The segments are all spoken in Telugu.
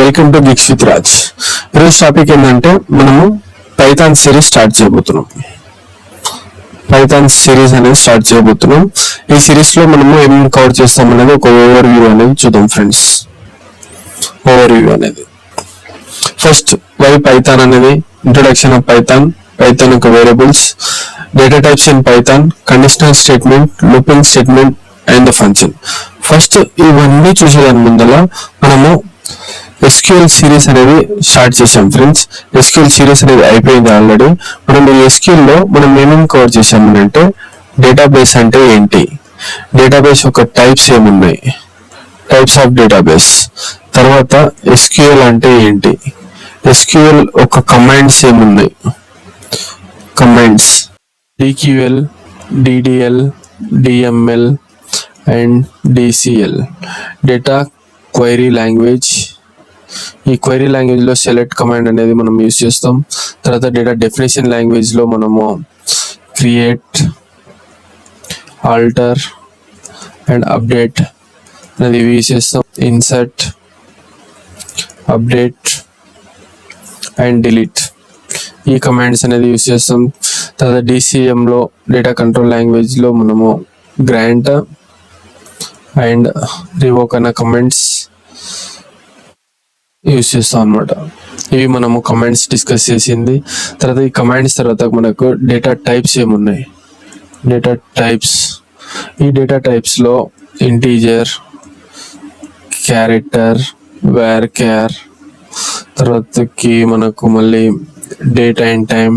Welcome to గిక్స్ with Raj. ఈరోజు టాపిక్ ఏంటంటే మనము పైథాన్ సిరీస్ స్టార్ట్ చేయబోతున్నాం. ఈ సిరీస్ లో మనము ఏమేమి కవర్ చేస్తాం అనేది ఒక ఓవర్ వ్యూ అనేది చూద్దాం ఫ్రెండ్స్. ఫస్ట్ వై పైథాన్ అనేది, ఇంట్రొడక్షన్ ఆఫ్ పైథాన్ యొక్క variables, data types in Python, conditional statement, looping statement and the function. First ఇవన్నీ చూసేదాని ముందర మనము SQL సిరీస్ అనేది స్టార్ట్ చేసాం ఫ్రెండ్స్. SQL సిరీస్ అనేది అయిపోయింది ఆల్రెడీ. మనం ఈ SQL లో మనం ఏమేమి కవర్ చేసామంటే డేటాబేస్ అంటే ఏంటి, డేటాబేస్ యొక్క టైప్స్ ఏమున్నాయి, టైప్స్ ఆఫ్ డేటాబేస్, తర్వాత SQL అంటే ఏంటి, SQL ఒక కమాండ్స్ ఏమున్నాయి, commands DQL, DDL, DML and DCL, data query language. ఈ క్వైరీ లాంగ్వేజ్ లో సెలెక్ట్ కమాండ్ అనేది మనం యూజ్ చేస్తాం. తర్వాత డేటా డెఫినేషన్ లాంగ్వేజ్ లో మనము క్రియేట్, ఆల్టర్ అండ్ అప్డేట్ అనేది యూజ్ చేస్తాం. ఇన్సర్ట్, అప్డేట్ అండ్ డిలీట్ ఈ కమాండ్స్ అనేది యూజ్ చేస్తాం. తర్వాత DCM లో డేటా కంట్రోల్ లాంగ్వేజ్ లో మనము గ్రాంట్ అండ్ రివోక్ అన్న కమాండ్స్ యూజ్ చేస్తాం అనమాట. ఇవి మనము కమాండ్స్ డిస్కస్ చేసింది. తర్వాత ఈ కమాండ్స్ తర్వాత మనకు డేటా టైప్స్ ఏమున్నాయి, డేటా టైప్స్. ఈ డేటా టైప్స్ లో ఇంటీజర్, క్యారెక్టర్, varchar, తర్వాతకి మనకు మళ్ళీ డేట్ అండ్ టైం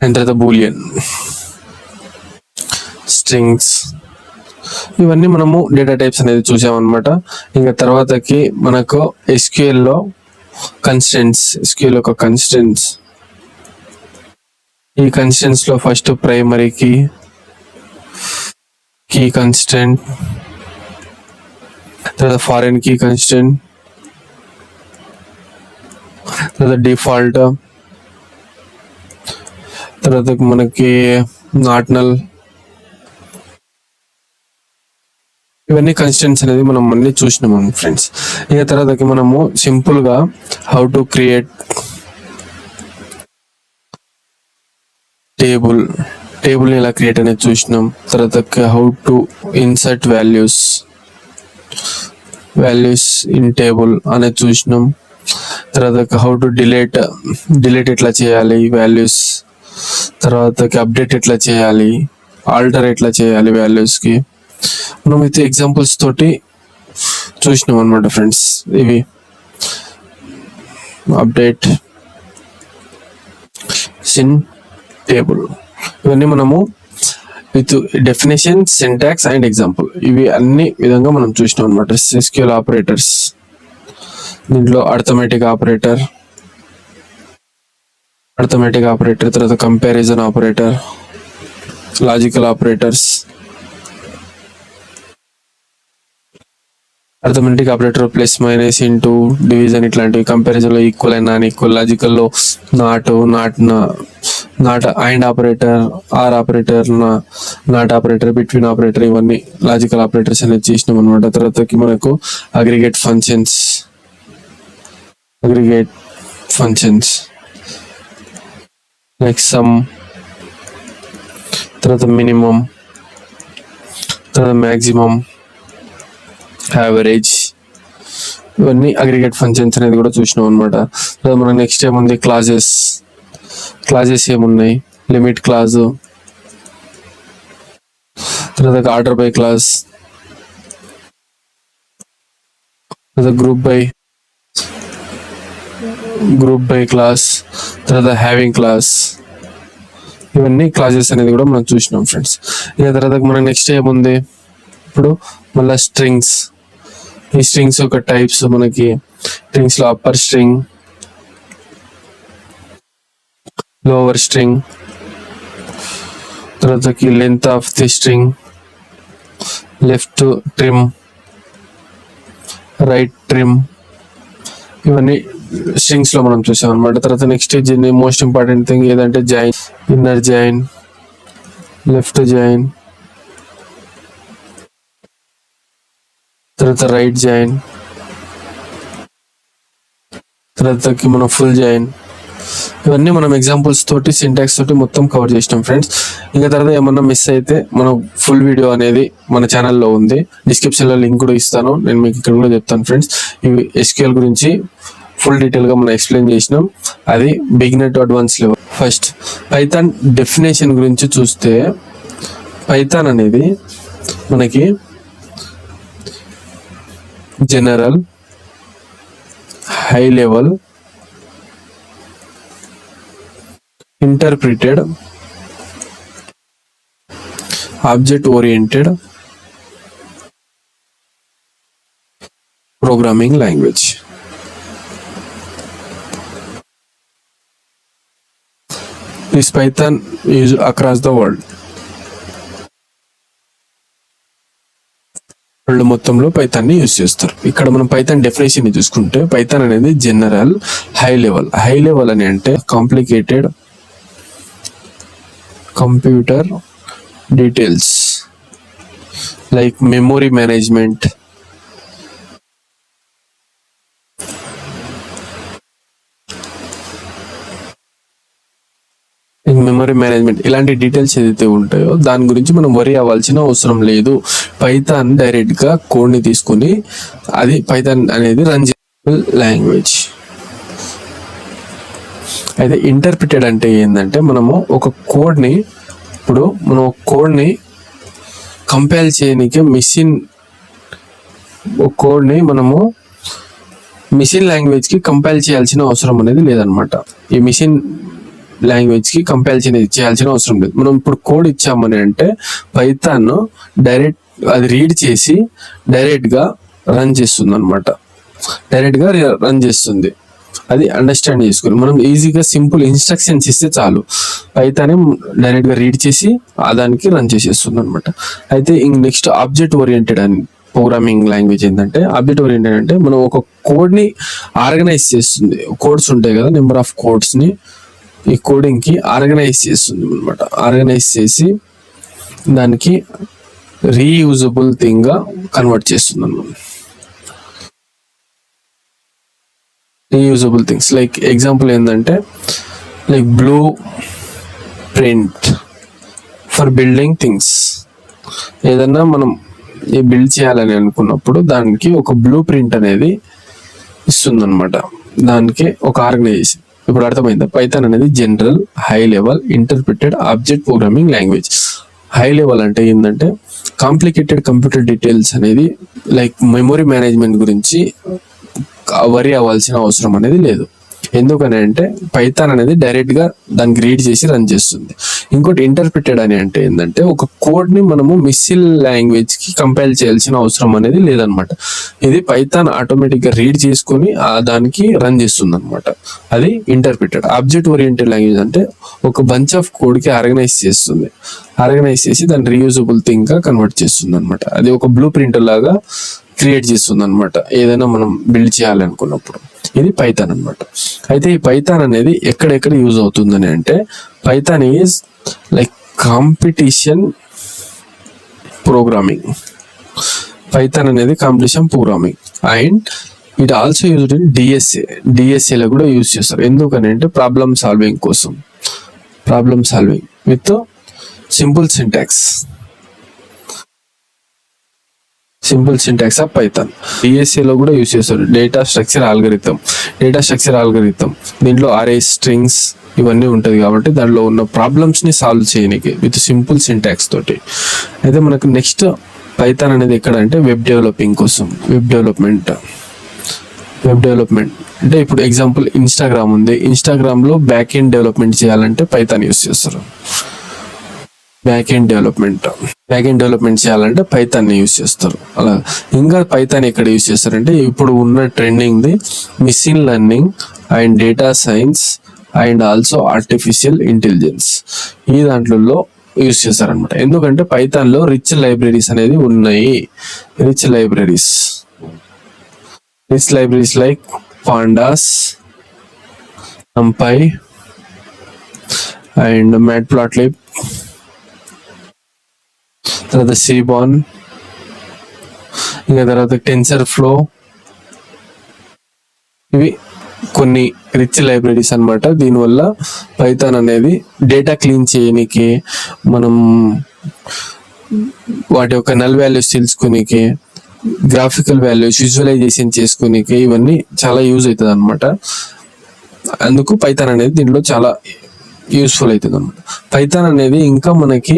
అండ్ తర్వాత బూలియన్, స్ట్రింగ్స్, ఇవన్నీ మనము డేటా టైప్స్ అనేది చూసామన్నమాట. ఇంకా తర్వాతకి మనకు SQL లో కన్స్టెంట్స్, SQL యొక్క కన్స్టెంట్స్. ఈ కన్స్టెంట్స్ లో ఫస్ట్ ప్రైమరీ కీ కన్స్టెంట్, తర్వాత ఫారెన్ కీ కన్స్టెంట్, తర్వాత డిఫాల్ట్, తర్వాత మనకి నాట్ నల్. ఇవన్నీ కన్స్టెంట్స్ అనేది మనం అన్ని చూసినాము ఫ్రెండ్స్. ఇక తర్వాత మనము సింపుల్ గా హౌ టు క్రియేట్ టేబుల్ ఎలా క్రియేట్ అనేది చూసినాం. తర్వాత how to insert values in table అనేది చూసినాం. తర్వాత హౌ టు డిలీట్ ఎట్లా చేయాలి వాల్యూస్, తర్వాత అప్డేట్ ఎట్లా చేయాలి, ఆల్టర్ ఎట్లా చేయాలి వాల్యూస్ కి మనం అయితే ఎగ్జాంపుల్స్ తోటి చూసినాం అనమాట ఫ్రెండ్స్. ఇవి అప్డేట్ ఇన్ టేబుల్, ఇవన్నీ మనము with definition, syntax and example, ఇవి అన్ని విధంగా మనం చూసినాం అనమాట. SQL ఆపరేటర్స్, దీంట్లో అర్థమెటిక్ ఆపరేటర్, తర్వాత comparison operator, logical operators, arithmetic operator plus minus, into, division, ఇట్లాంటివి. కంపారిజన్ లో equal and non equal, logical లో not and operator, or operator, not operator, between operator, ఇవన్నీ లాజికల్ ఆపరేటర్స్ అనేది చేసినాం అనమాట. తర్వాత మనకు అగ్రిగేట్ ఫంక్షన్స్ లైక్ సమ్, తర్వాత మినిమం, తర్వాత మ్యాక్సిమం, యావరేజ్, ఇవన్నీ అగ్రిగేట్ ఫంక్షన్స్ అనేది కూడా చూసినాం అనమాట. మన నెక్స్ట్ ఏముంది, క్లాజెస్ ఏమున్నాయి, లిమిట్ క్లాజ్, తర్వాత order by class, group by class, తర్వాత హ్యావింగ్ క్లాస్, ఇవన్నీ క్లాజెస్ అనేది కూడా మనం చూసినాం ఫ్రెండ్స్. ఇక తర్వాత మన నెక్స్ట్ ఏముంది, ఇప్పుడు మళ్ళీ స్ట్రింగ్స్. ఈ స్ట్రింగ్స్ యొక్క టైప్స్ మనకి స్ట్రింగ్స్ లో అప్పర్ స్ట్రింగ్, లోవర్ స్ట్రింగ్, తర్వాత length of the string, left trim, right trim, ఇవన్నీ స్ట్రింగ్స్ లో మనం చూసాం అనమాట. తర్వాత నెక్స్ట్ మోస్ట్ ఇంపార్టెంట్ థింగ్ ఏదంటే join, inner join, left join, తర్వాత రైట్ జాయిన్, తర్వాతకి మనం ఫుల్ జాయిన్, ఇవన్నీ మనం ఎగ్జాంపుల్స్ తోటి సింటాక్స్ తోటి మొత్తం కవర్ చేసినాం ఫ్రెండ్స్. ఇంకా తర్వాత ఏమన్నా మిస్ అయితే మనం ఫుల్ వీడియో అనేది మన ఛానల్లో ఉంది, డిస్క్రిప్షన్లో లింక్ కూడా ఇస్తాను, నేను మీకు ఇక్కడ కూడా చెప్తాను ఫ్రెండ్స్. ఇవి SQL గురించి ఫుల్ డీటెయిల్గా మనం ఎక్స్ప్లెయిన్ చేసినాం, అది beginner to advance level. First Python definition గురించి చూస్తే, పైథాన్ అనేది మనకి general, high level, interpreted, object oriented programming language. This Python is across the world. World మొత్తంలో పైథాన్ ని యూజ్ చేస్తారు. ఇక్కడ మనం పైథాన్ డెఫినేషన్ ని చూసుకుంటే, పైథాన్ అనేది general, high level. High level అని అంటే complicated computer details like memory management, memory management ఇలాంటి డీటెయిల్స్ ఏదైతే ఉంటాయో దాని గురించి మనం వరి అవ్వాల్సిన అవసరం లేదు. పైథాన్ డైరెక్ట్ గా కోడ్ ని తీసుకుని, అది పైథాన్ అనేది రన్ చేసే లాంగ్వేజ్. అయితే ఇంటర్ప్రిటెడ్ అంటే ఏంటంటే, మనము ఒక కోడ్ ని, ఇప్పుడు మనం ఒక కోడ్ ని కంపైల్ చేయడానికి కోడ్ ని మనము మిషన్ లాంగ్వేజ్ కి కంపైల్ చేయాల్సిన అవసరం అనేది లేదనమాట. ఈ మిషన్ లాంగ్వేజ్ కి కంపైల్ చేయాల్సిన అవసరం లేదు. మనం ఇప్పుడు కోడ్ ఇచ్చామని అంటే పైథాన్ డైరెక్ట్ అది రీడ్ చేసి డైరెక్ట్ గా రన్ చేస్తుంది అనమాట. డైరెక్ట్ గా రన్ చేస్తుంది, అది అండర్స్టాండ్ చేసుకుని మనం ఈజీగా సింపుల్ ఇన్స్ట్రక్షన్స్ ఇస్తే చాలు, పైథాన్ డైరెక్ట్ గా రీడ్ చేసి ఆ దానికి రన్ చేసేస్తుంది అనమాట. అయితే నెక్స్ట్ ఆబ్జెక్ట్ ఓరియంటెడ్ అని ప్రోగ్రామింగ్ లాంగ్వేజ్ ఏంటంటే, ఆబ్జెక్ట్ ఓరియంటెడ్ అంటే మనం ఒక కోడ్ ని ఆర్గనైజ్ చేస్తుంది. కోడ్స్ ఉంటాయి కదా, నెంబర్ ఆఫ్ కోడ్స్ ని ఈ కోడింగ్ కి ఆర్గనైజ్ చేస్తుంది అనమాట. ఆర్గనైజ్ చేసి దానికి రీయూజబుల్ థింగ్ గా కన్వర్ట్ చేస్తుంది అనమాట. రీయూజబుల్ థింగ్స్ లైక్ ఎగ్జాంపుల్ ఏంటంటే, like blue print for building things. ఏదన్నా మనం బిల్డ్ చేయాలని అనుకున్నప్పుడు దానికి ఒక బ్లూ ప్రింట్ అనేది ఇస్తుంది అనమాట, దానికి ఒక ఆర్గనైజేషన్. ఇప్పుడు అర్థమైందా? పైథాన్ అనేది general, high level, interpreted object programming language. High level అంటే ఏంటంటే కాంప్లికేటెడ్ కంప్యూటర్ డీటెయిల్స్ అనేది, లైక్ మెమొరీ మేనేజ్మెంట్ గురించి వరి అవ్వాల్సిన అవసరం అనేది లేదు. ఎందుకని అంటే పైథాన్ అనేది డైరెక్ట్ గా దానికి రీడ్ చేసి రన్ చేస్తుంది. ఇంకోటి ఇంటర్ప్రిటెడ్ అని అంటే ఏంటంటే, ఒక కోడ్ ని మనము మిషన్ లాంగ్వేజ్ కి కంపైల్ చేయాల్సిన అవసరం అనేది లేదనమాట. ఇది పైథాన్ ఆటోమేటిక్ గా రీడ్ చేసుకొని దానికి రన్ చేస్తుంది అనమాట, అది ఇంటర్ప్రిటెడ్. ఆబ్జెక్ట్ ఓరియంటెడ్ లాంగ్వేజ్ అంటే ఒక బంచ్ ఆఫ్ కోడ్ కి ఆర్గనైజ్ చేస్తుంది, ఆర్గనైజ్ చేసి దాన్ని రీయూజబుల్ థింగ్ గా కన్వర్ట్ చేస్తుంది అనమాట. అది ఒక బ్లూ ప్రింట్ లాగా క్రియేట్ చేస్తుంది అనమాట, ఏదైనా మనం బిల్డ్ చేయాలనుకున్నప్పుడు. ఇది పైథాన్ అనమాట. అయితే ఈ పైథాన్ అనేది ఎక్కడెక్కడ యూజ్ అవుతుందని అంటే, Python is like competition programming. Python అనేది competition programming and it also used in డిఎస్ఏలో కూడా యూజ్ చేస్తారు. ఎందుకని అంటే ప్రాబ్లమ్ సాల్వింగ్ కోసం, problem solving with simple syntax. Simple syntax of Python. డిఎస్ఏలో కూడా యూజ్ చేస్తారు. డేటా స్ట్రక్చర్ ఆల్గరిథం దీంట్లో అరేస్, స్ట్రింగ్స్ ఇవన్నీ ఉంటుంది కాబట్టి దాంట్లో ఉన్న ప్రాబ్లమ్స్ ని సాల్వ్ చేయడానికి విత్ సింపుల్ సింటాక్స్ తోటి. అయితే మనకు నెక్స్ట్ పైథాన్ అనేది ఎక్కడ అంటే వెబ్ డెవలపింగ్ కోసం. వెబ్ డెవలప్మెంట్ అంటే ఇప్పుడు ఎగ్జాంపుల్ ఇన్స్టాగ్రామ్ ఉంది, ఇన్స్టాగ్రామ్ లో బ్యాక్ ఎండ్ డెవలప్మెంట్ చేయాలంటే పైథాన్ యూజ్ చేస్తారు. బ్యాక్ ఎండ్ డెవలప్మెంట్ చేయాలంటే పైథాన్ ని యూజ్ చేస్తారు. అలా ఇంకా పైథాన్ ఎక్కడ యూజ్ చేస్తారంటే, ఇప్పుడు ఉన్న trending the machine learning and data science and also artificial intelligence, ఈ దాంట్లో యూజ్ చేస్తారనమాట. ఎందుకంటే పైథాన్ లో రిచ్ లైబ్రరీస్ అనేది ఉన్నాయి. Rich libraries like pandas, NumPy and matplotlib, తర్వాత సీబాన్, ఇంకా తర్వాత టెన్సర్ ఫ్లో, ఇవి కొన్ని రిచ్ లైబ్రరీస్ అన్నమాట. దీనివల్ల పైథాన్ అనేది డేటా క్లీన్ చేయనీకి, మనం వాటి యొక్క నల్ వాల్యూస్ తెలుసుకోనీకి, గ్రాఫికల్ వాల్యూస్ విజువలైజేషన్ చేసుకోనీకి ఇవన్నీ చాలా యూజ్ అవుతుంది అనమాట. అందుకు పైథాన్ అనేది దీంట్లో చాలా యూస్ఫుల్ అవుతుంది అనమాట. పైథాన్ అనేది ఇంకా మనకి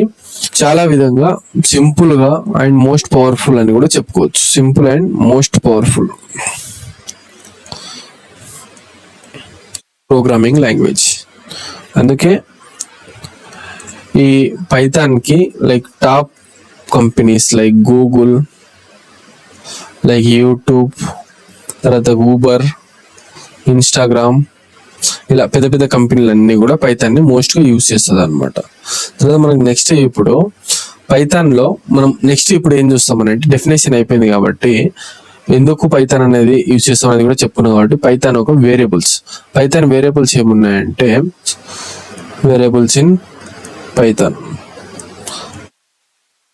చాలా విధంగా సింపుల్ గా అండ్ మోస్ట్ పవర్ఫుల్ అని కూడా చెప్పుకోవచ్చు. Simple and most powerful programming language. అందుకే ఈ పైథాన్ కి like top companies like Google, like YouTube, తర్వాత ఊబర్, ఇన్స్టాగ్రామ్, ఇలా పెద్ద పెద్ద కంపెనీలు అన్ని కూడా పైథాన్ ని మోస్ట్ గా యూజ్ చేస్తుంది అనమాట. తర్వాత మనకి నెక్స్ట్ ఇప్పుడు పైథాన్ లో మనం నెక్స్ట్ ఇప్పుడు ఏం చూస్తామనంటే, డెఫినేషన్ అయిపోయింది కాబట్టి ఎందుకు పైథాన్ అనేది యూజ్ చేస్తాం అనేది కూడా చెప్పుకున్నాం కాబట్టి, పైథాన్ ఒక వేరియబుల్స్. పైథాన్ వేరియబుల్స్ ఏమున్నాయంటే, వేరియబుల్స్ ఇన్ పైథాన్.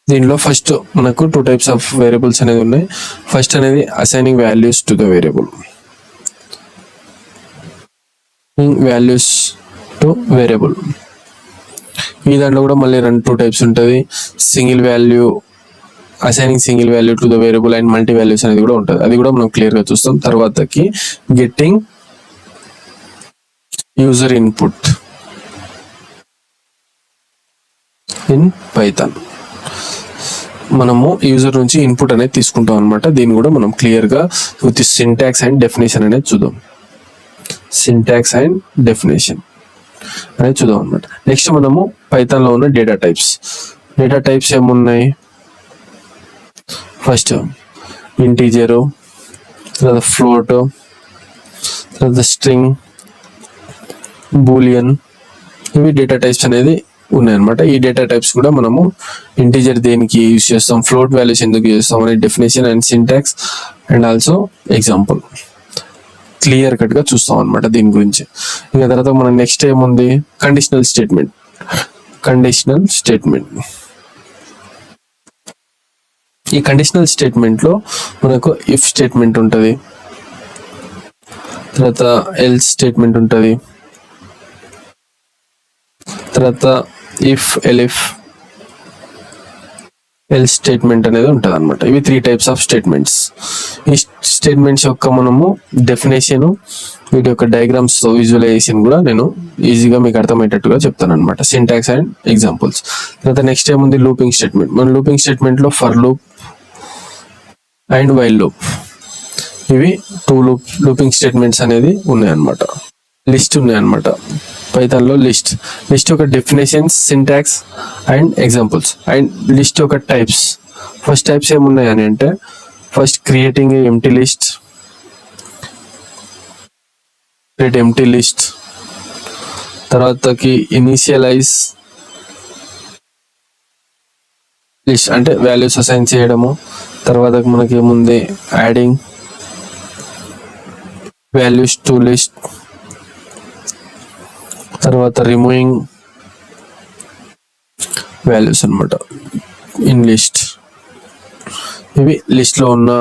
దీనిలో ఫస్ట్ మనకు 2 టైప్స్ ఆఫ్ వేరియబుల్స్ అనేది ఉన్నాయి. ఫస్ట్ అనేది assigning values to the variable, values to variable. ఈ దాంట్లో కూడా మళ్ళీ 2 టైప్స్ ఉంటుంది. Single value, assigning single value to the variable, and multi values అనేది కూడా ఉంటుంది. అది కూడా మనం క్లియర్ గా చూస్తాం. తర్వాతకి getting user input in Python. మనము యూజర్ నుంచి ఇన్పుట్ అనేది తీసుకుంటాం అనమాట. దీన్ని కూడా మనం క్లియర్ గా విత్ సింటాక్స్ అండ్ డెఫినేషన్ అనేది చూద్దాం. సింటాక్స్ అండ్ డెఫినేషన్ అనేది చూద్దాం అనమాట. నెక్స్ట్ మనము పైథాన్ లో ఉన్న డేటా టైప్స్. డేటా టైప్స్ ఏమున్నాయి? ఫస్ట్ ఇంటీజర్, తర్వాత ఫ్లోట్, తర్వాత స్ట్రింగ్, బూలియన్, ఇవి డేటా టైప్స్ అనేది ఉన్నాయన్నమాట. ఈ డేటా టైప్స్ కూడా మనము ఇంటీజర్ దేనికి యూజ్ చేస్తాం, ఫ్లోట్ వాల్యూస్ ఎందుకు యూజ్ చేస్తాం అనే definition and syntax and also example clear cut గా చూస్తాం అనమాట దీని గురించి. ఇంకా తర్వాత మనం నెక్స్ట్ ఏముంది, కండిషనల్ స్టేట్మెంట్. కండిషనల్ స్టేట్మెంట్, ఈ కండిషనల్ స్టేట్మెంట్ లో మనకు ఇఫ్ స్టేట్మెంట్ ఉంటుంది, తర్వాత ఎల్స్ స్టేట్మెంట్ ఉంటుంది, తర్వాత ఇఫ్ ఎలిఫ్ ఎల్స్ స్టేట్మెంట్ అనేది ఉంటుంది అనమాట. ఇవి 3 టైప్స్ ఆఫ్ స్టేట్మెంట్స్. ఈ స్టేట్మెంట్స్ యొక్క మనము డెఫినేషన్, వీటి యొక్క డయాగ్రామ్స్ తో విజువలైజేషన్ కూడా నేను ఈజీగా మీకు అర్థమయ్యేటట్టుగా చెప్తాను అనమాట. Syntax and examples. తర్వాత నెక్స్ట్ ఏముంది, లూపింగ్ స్టేట్మెంట్. మన లూపింగ్ స్టేట్మెంట్ లో for loop and while loop, ఇవి 2 లూపింగ్ స్టేట్మెంట్స్ అనేది ఉన్నాయన్నమాట. లిస్ట్ ఉన్నాయన్నమాట పైథాన్ లో. లిస్ట్ ఒక definitions, syntax and examples. And list ఒక టైప్స్. ఫస్ట్ టైప్స్ ఏమున్నాయి అని అంటే, first creating empty list, create empty list, తర్వాతకి ఇనిషియలైజ్ లిస్ట్ అంటే వాల్యూస్ అసైన్ చేయడము. తర్వాత మనకి ఏముంది, యాడింగ్ వాల్యూస్ టు లిస్ట్, తర్వాత రిమూవింగ్ వాల్యూస్ అనమాట ఇన్ లిస్ట్. ఇవి లిస్ట్ లో ఉన్న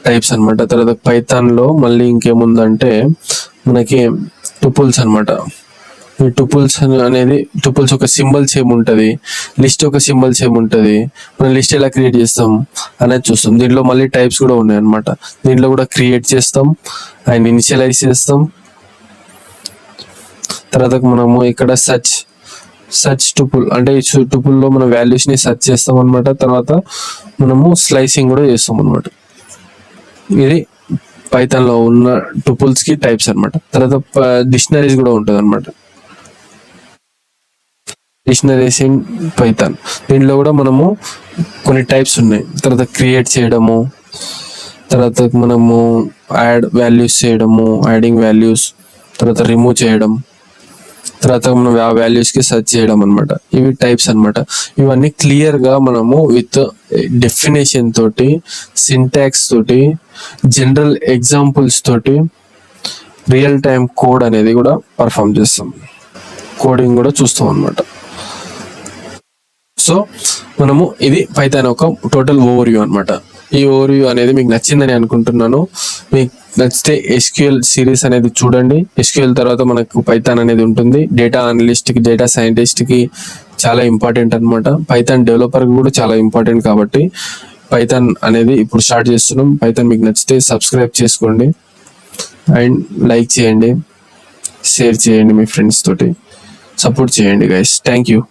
టైప్స్ అనమాట. తర్వాత పైథాన్ లో మళ్ళీ ఇంకేముందంటే మనకి టుపుల్స్ అనమాట. ఈ టుపుల్స్ అనేది, టుపుల్స్ ఒక సింబల్స్ ఏముంటది, లిస్ట్ ఒక సింబల్స్ ఏముంటది, మనం లిస్ట్ ఎలా క్రియేట్ చేస్తాం అనేది చూస్తాం. దీంట్లో మళ్ళీ టైప్స్ కూడా ఉన్నాయి అనమాట. దీంట్లో కూడా క్రియేట్ చేస్తాం అండ్ ఇనిషియలైజ్ చేస్తాం. తర్వాత మనము ఇక్కడ సర్చ్ టుపుల్ అంటే ఈ టుపుల్ లో మన వాల్యూస్ ని సెర్చ్ చేస్తాం అనమాట. తర్వాత మనము స్లైసింగ్ కూడా చేస్తాం అనమాట. ఇది పైథాన్ లో ఉన్న టుపుల్స్ కి టైప్స్ అనమాట. తర్వాత డిక్షనరీస్ కూడా ఉంటుంది అనమాట. డిక్షనరీస్ ఇన్ పైథాన్, దీంట్లో కూడా మనము కొన్ని టైప్స్ ఉన్నాయి. తర్వాత క్రియేట్ చేయడము, తర్వాత మనము యాడ్ వాల్యూస్ చేయడము, యాడింగ్ వాల్యూస్, తర్వాత రిమూవ్ చేయడం, తర్వాత మనం ఆ వాల్యూస్ కి సెర్చ్ చేయడం అనమాట. ఇవి టైప్స్ అనమాట. ఇవన్నీ క్లియర్ గా మనము విత్ డెఫినేషన్ తోటి, సింటాక్స్ తోటి, జనరల్ ఎగ్జాంపుల్స్ తోటి, రియల్ టైం కోడ్ అనేది కూడా పర్ఫామ్ చేస్తాం. కోడింగ్ కూడా చూస్తాం అనమాట. సో మనము ఇది పైథాన్ ఒక టోటల్ ఓవర్వ్యూ అనమాట. ఈ ఓవర్వ్యూ అనేది మీకు నచ్చిందని అనుకుంటున్నాను. మీకు నచ్చితే ఎస్క్యూఎల్ సిరీస్ అనేది చూడండి. ఎస్క్యూఎల్ తర్వాత మనకు పైథాన్ అనేది ఉంటుంది. డేటా అనలిస్ట్ కి, డేటా సైంటిస్ట్ కి చాలా ఇంపార్టెంట్ అనమాట. పైథాన్ డెవలపర్ కూడా చాలా ఇంపార్టెంట్ కాబట్టి పైథాన్ అనేది ఇప్పుడు స్టార్ట్ చేస్తున్నాం. పైథాన్ మీకు నచ్చితే సబ్స్క్రైబ్ చేసుకోండి అండ్ లైక్ చేయండి, షేర్ చేయండి, మీ ఫ్రెండ్స్ తోటి సపోర్ట్ చేయండి గైస్. Thank you.